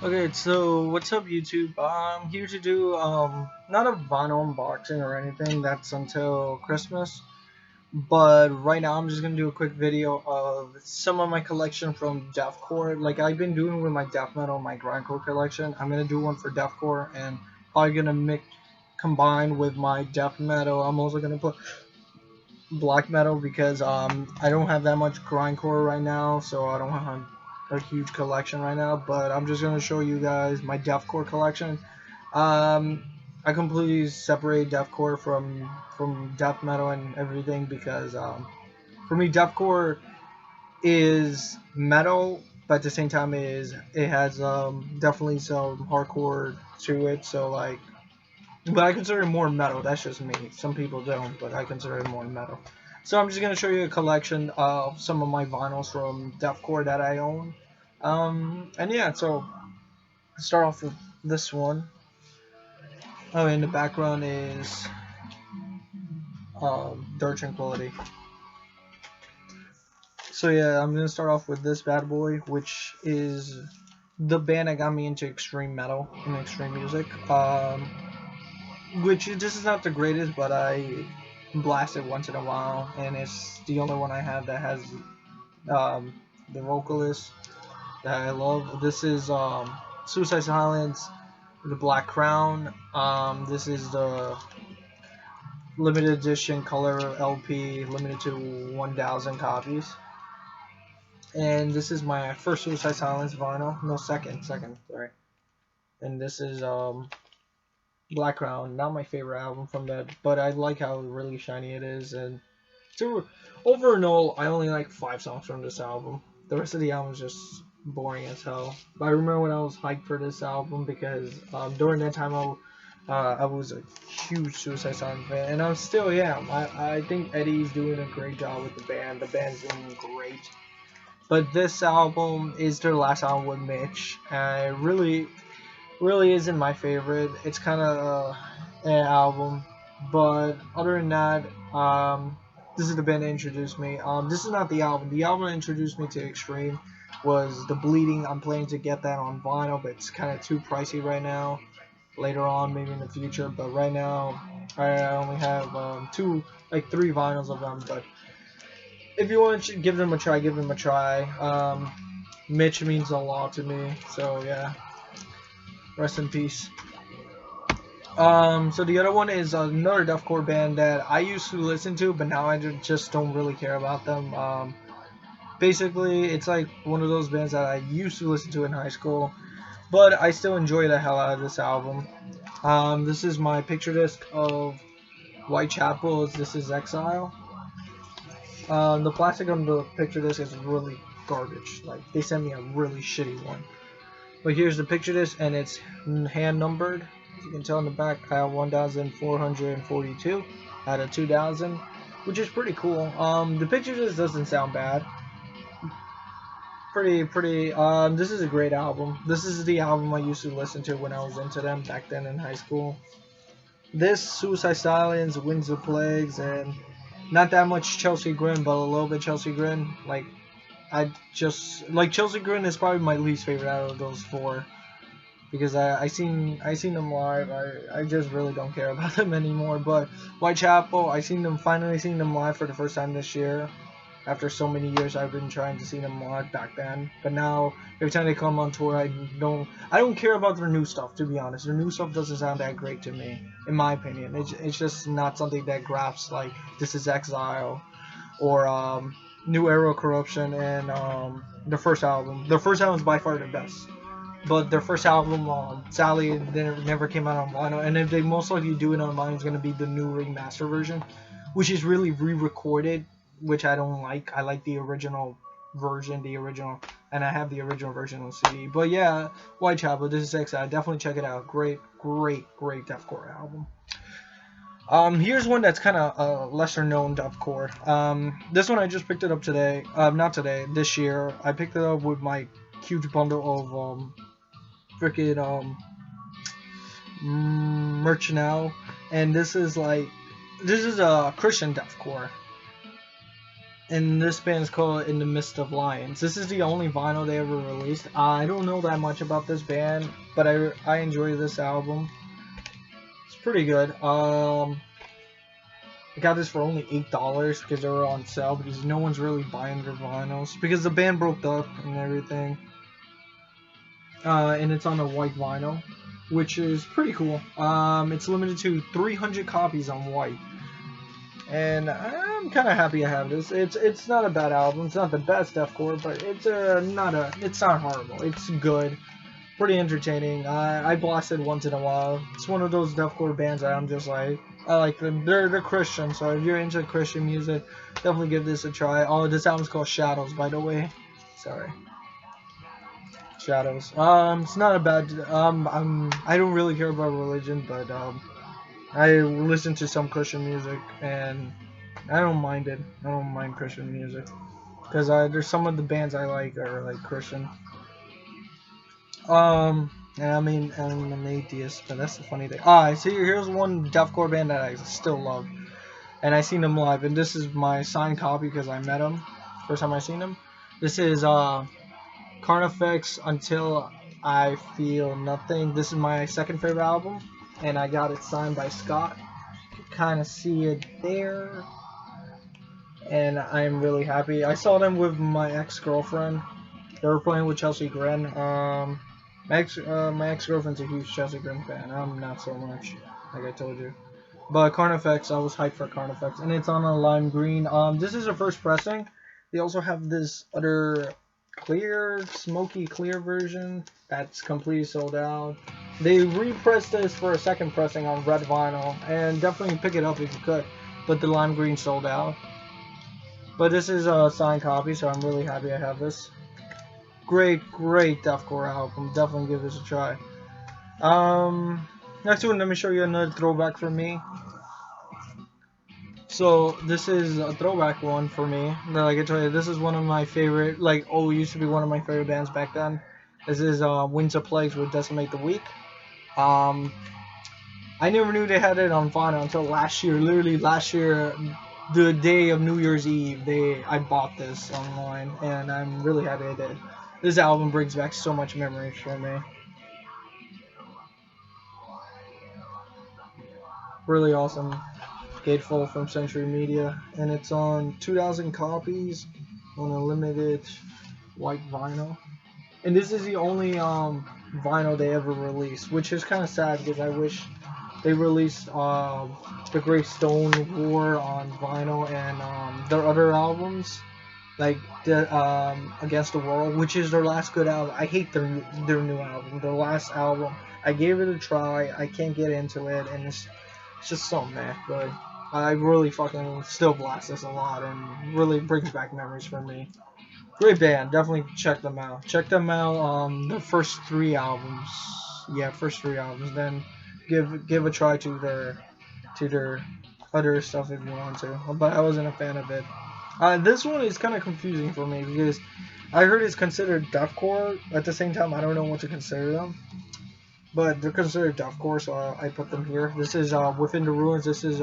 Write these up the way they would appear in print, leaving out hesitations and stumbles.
Okay, so what's up YouTube? I'm here to do not a vinyl unboxing or anything, that's until Christmas. But right now I'm just gonna do a quick video of some of my collection from deathcore. Like I've been doing with my death metal, my grindcore collection. I'm gonna do one for deathcore and probably gonna mix combine with my death metal. I'm also gonna put black metal because I don't have that much grindcore right now, so I don't have a huge collection right now. But I'm just gonna show you guys my deathcore collection. Um, I completely separate deathcore from death metal and everything because for me deathcore is metal, but at the same time it has definitely some hardcore to it. So like, but I consider it more metal. That's just me. Some people don't, but I consider it more metal. So I'm just gonna show you a collection of some of my vinyls from deathcore that I own. And yeah, so start off with this one. Oh, in the background is Dirt Tranquility. So yeah, I'm gonna start off with this bad boy, which is the band that got me into extreme metal and extreme music. Which this is not the greatest, but I blast it once in a while, and it's the only one I have that has um, the vocalist that I love. This is Suicide Silence, the Black Crown. This is the limited edition color LP, limited to 1,000 copies. And this is my first Suicide Silence vinyl. No, second, sorry. And this is Black Crown, not my favorite album from that, but I like how really shiny it is. And over and all, I only like 5 songs from this album. The rest of the album is just boring as hell. But I remember when I was hyped for this album because during that time I was a huge Suicide Silence fan, and I still am. I think Eddie's doing a great job with the band. The band's doing great. But this album is their last album with Mitch, and it really isn't my favorite. It's kind of an album, but other than that, this is the band that introduced me. This is not the album. The album that introduced me to Extreme was The Bleeding. I'm planning to get that on vinyl, but it's kind of too pricey right now. Later on, maybe in the future, but right now, I only have three vinyls of them. But if you want to give them a try, give them a try. Mitch means a lot to me, so yeah. Rest in peace. So the other one is another deathcore band that I used to listen to, but now I just don't really care about them. Basically, it's like one of those bands that I used to listen to in high school, but I still enjoy the hell out of this album. This is my picture disc of Whitechapel. This is Exile. The plastic on the picture disc is really garbage. Like, they sent me a really shitty one. But here's the picture disc, and it's hand numbered. You can tell in the back I have 1,442 out of 2,000, which is pretty cool. The picture just doesn't sound bad. Pretty. This is a great album. This is the album I used to listen to when I was into them back then in high school. This Suicide Silence, Wings of Plagues, and not that much Chelsea Grin, but a little bit Chelsea Grin. Like I just like Chelsea Grin is probably my least favorite out of those four. Because I seen them live. I just really don't care about them anymore. But Whitechapel, finally seen them live for the first time this year. After so many years, I've been trying to see them live back then. But now every time they come on tour, I don't care about their new stuff. To be honest, their new stuff doesn't sound that great to me, in my opinion. It's just not something that grabs like This Is Exile or New Era Corruption and their first album. Their first album is by far the best. But their first album, Sally, never came out on vinyl, and if they most likely do it on vinyl, it's gonna be the new remaster version, which is really re-recorded, which I don't like. I like the original version, and I have the original version on CD. But yeah, Whitechapel, This Is Exile, definitely check it out. Great deathcore album. Here's one that's kind of lesser known deathcore. This one I just picked it up today. Not today, this year. I picked it up with my huge bundle of freaking merch now, and this is a Christian deathcore. and this band is called In the Midst of Lions. This is the only vinyl they ever released. I don't know that much about this band, but I enjoy this album. It's pretty good. I got this for only $8 because they were on sale because no one's really buying their vinyls because the band broke up and everything. And it's on a white vinyl, which is pretty cool. It's limited to 300 copies on white, and I'm kind of happy I have this. It's not a bad album. It's not the best deathcore, but it's not horrible. It's good, pretty entertaining. I blast it once in a while. It's one of those deathcore bands that I'm just like, I like them. They're Christian, so if you're into Christian music, definitely give this a try. Oh, this album's called Shadows, by the way. Sorry. Shadows. It's not a bad. I don't really care about religion, but I listen to some Christian music, and I don't mind it. I don't mind Christian music because there's some of the bands I like are like Christian. And I mean, I'm an atheist, but that's the funny thing. See, here's one deathcore band that I still love, and I seen them live, and this is my signed copy because I met them first time I seen them. This is Carnifex Until I Feel Nothing. This is my second favorite album, and I got it signed by Scott. You can kind of see it there, and I'm really happy. I saw them with my ex-girlfriend. They were playing with Chelsea Grin. My ex-girlfriend's a huge Chelsea Grin fan. I'm not so much, like I told you. But Carnifex, I was hyped for Carnifex, and it's on a lime green. This is a first pressing. They also have this other clear, smoky clear version that's completely sold out. They repressed this for a second pressing on red vinyl, and definitely pick it up if you could. But the lime green sold out. But this is a signed copy, so I'm really happy I have this. Great deathcore album. Definitely give this a try. Next one, let me show you another throwback from me. So this is a throwback one for me. Like I told you, this is one of my favorite. Like, used to be one of my favorite bands back then. This is Winds of Plagues with Decimate the Weak. I never knew they had it on vinyl until last year. Literally last year, the day of New Year's Eve, I bought this online, and I'm really happy I did. This album brings back so much memories for me. Really awesome. Gatefold from Century Media, and it's on 2,000 copies on a limited white vinyl. And this is the only vinyl they ever released, which is kind of sad because I wish they released the Great Stone War on vinyl and their other albums, like Against the World, which is their last good album. I hate their new album, their last album. I gave it a try. I can't get into it, and it's just so meh, but I really fucking still blast this a lot, and really brings back memories for me. Great band, definitely check them out. Check them out. The first 3 albums, first 3 albums. Then give a try to their other stuff if you want to. But I wasn't a fan of it. This one is kind of confusing for me because I heard it's considered deathcore. At the same time, I don't know what to consider them. But they're considered deathcore, so I put them here. This is Within the Ruins. This is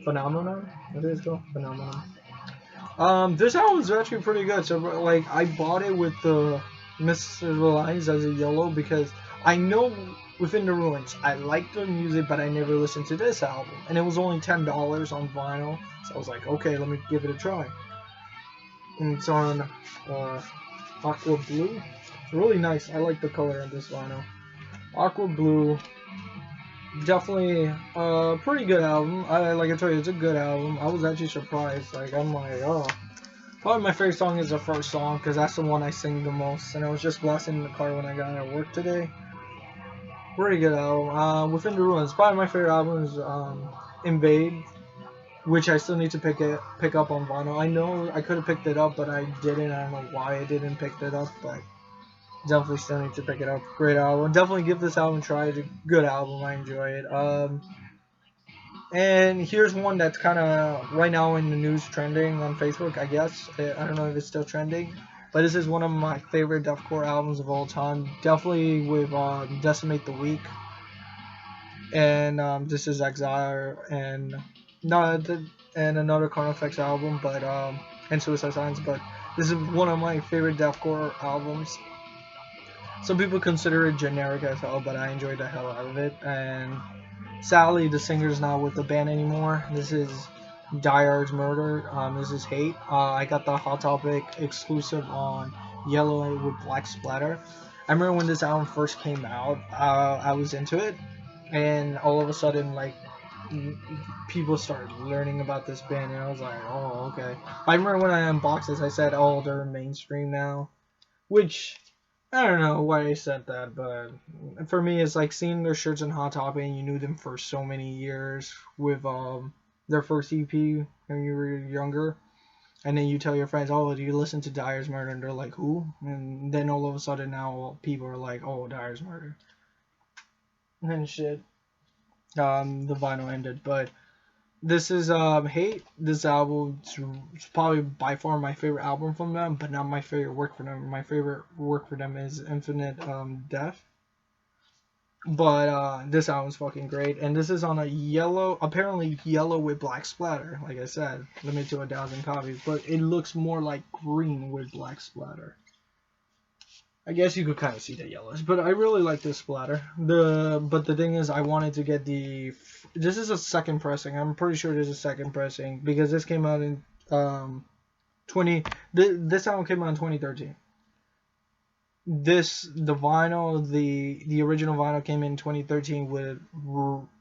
Phenomenon. What is it called? Phenomenon. This album is actually pretty good. So like, I bought it with the Mr. Lines as a yellow because I know Within the Ruins. I like their music, but I never listened to this album, and it was only $10 on vinyl. So I was like, okay, let me give it a try. And it's on Aqua Blue. It's really nice. I like the color of this vinyl. Aqua Blue, definitely a pretty good album. Like I told you, it's a good album. I was actually surprised. Like, I'm like, oh. Probably my favorite song is the first song because that's the one I sing the most. And I was just blasting in the car when I got out of work today. Pretty good album. Within the Ruins, probably my favorite album is Invade, which I still need to pick up on vinyl. I know I could have picked it up, but I didn't. I don't know why I didn't pick it up, but definitely still need to pick it up. Great album. Definitely give this album a try. It's a good album. I enjoy it. And here's one that's kind of right now in the news, trending on Facebook, I guess. I don't know if it's still trending, but this is one of my favorite deathcore albums of all time. Definitely with Decimate the Weak, and this is Exile and another Carnifex album, but and Suicide Silence, but this is one of my favorite deathcore albums. Some people consider it generic as hell, but I enjoyed the hell out of it. And Sally, the singer, is not with the band anymore. This is Dyers Murder. This is Hate. I got the Hot Topic exclusive on yellow with black splatter. I remember when this album first came out, I was into it, and all of a sudden, like, people started learning about this band, and I was like, oh, okay. I remember when I unboxed this, I said, oh, they're mainstream now, which I don't know why I said that, but for me, it's like seeing their shirts in Hot Topic, and you knew them for so many years with their first EP when you were younger, and then you tell your friends, oh, do you listen to Dyers Murder? And they're like, who? And then all of a sudden now people are like, oh, Dyers Murder. And shit. The vinyl ended, but this is Hate. This album is probably by far my favorite album from them, but not my favorite work for them. My favorite work for them is Infinite Death. But this album's fucking great, and this is on a yellow, apparently yellow with black splatter. Like I said, limited to 1,000 copies, but it looks more like green with black splatter. I guess you could kind of see the yellows, but I really like this splatter. But the thing is, I wanted to get the. This is a second pressing. I'm pretty sure this is a second pressing because this came out in 20. This album came out in 2013. The vinyl, the original vinyl came in 2013 with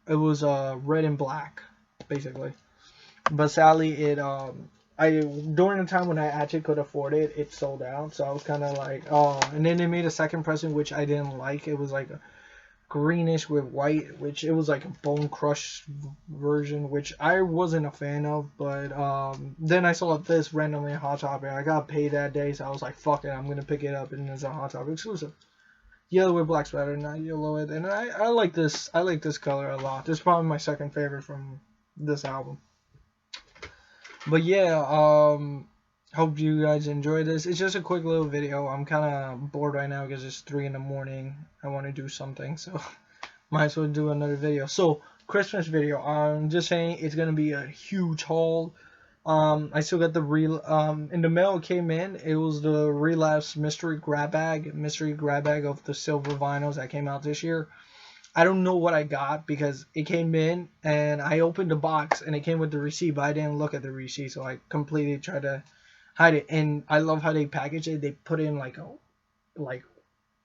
it was red and black, basically. But sadly, during the time when I actually could afford it, it sold out. So I was kind of like, oh. And then they made a second pressing, which I didn't like. It was like a greenish with white, which it was like a Bone Crush version, which I wasn't a fan of. But then I saw this randomly on Hot Topic. I got paid that day, so I was like, fuck it, I'm gonna pick it up, and it's a Hot Topic exclusive. Yellow with black splatter, not yellow with, and I like this. I like this color a lot. This is probably my second favorite from this album. But yeah, hope you guys enjoy this. It's just a quick little video. I'm kind of bored right now because it's 3 in the morning. I want to do something, so might as well do another video. So, Christmas video. I'm just saying it's going to be a huge haul. I still got the in the mail it came in. It was the Relapse mystery grab bag of the silver vinyls that came out this year. I don't know what I got because it came in and I opened the box and it came with the receipt, but I didn't look at the receipt, so I completely tried to hide it. And I love how they package it. They put in like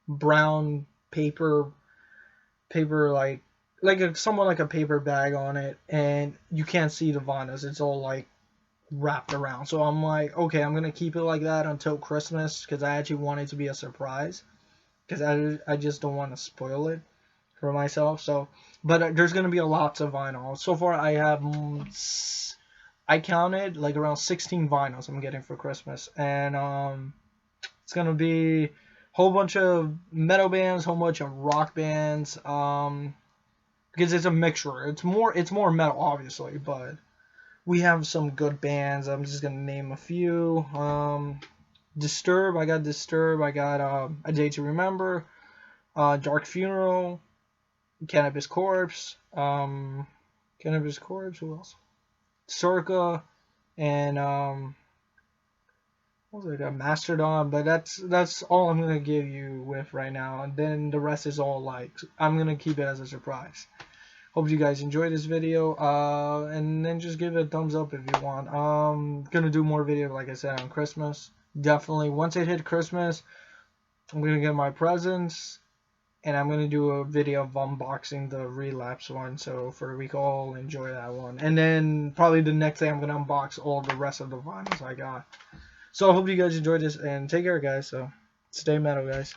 brown paper somewhat like a paper bag on it, and you can't see the vinyls. It's all like wrapped around. So I'm like, okay, I'm gonna keep it like that until Christmas because I actually want it to be a surprise because I just don't want to spoil it for myself. So, but there's gonna be a lots of vinyl. So far, I have I counted like around 16 vinyls I'm getting for Christmas, and it's gonna be a whole bunch of metal bands, whole bunch of rock bands, because it's a mixture. It's more metal, obviously, but we have some good bands. I'm just gonna name a few. Disturb. I got Disturb. I got A Day to Remember. Dark Funeral. Cannabis Corpse, who else? Circa, and what was it? Mastodon. But that's all I'm gonna give you with right now, and then the rest is all like I'm gonna keep it as a surprise. Hope you guys enjoyed this video, and then just give it a thumbs up if you want. Gonna do more videos like I said on Christmas. Definitely once it hit Christmas, I'm gonna get my presents. And I'm going to do a video of unboxing the Relapse one, so we can all enjoy that one. And then probably the next day I'm going to unbox all the rest of the vinyls I got. So I hope you guys enjoyed this, and take care, guys. So stay metal, guys.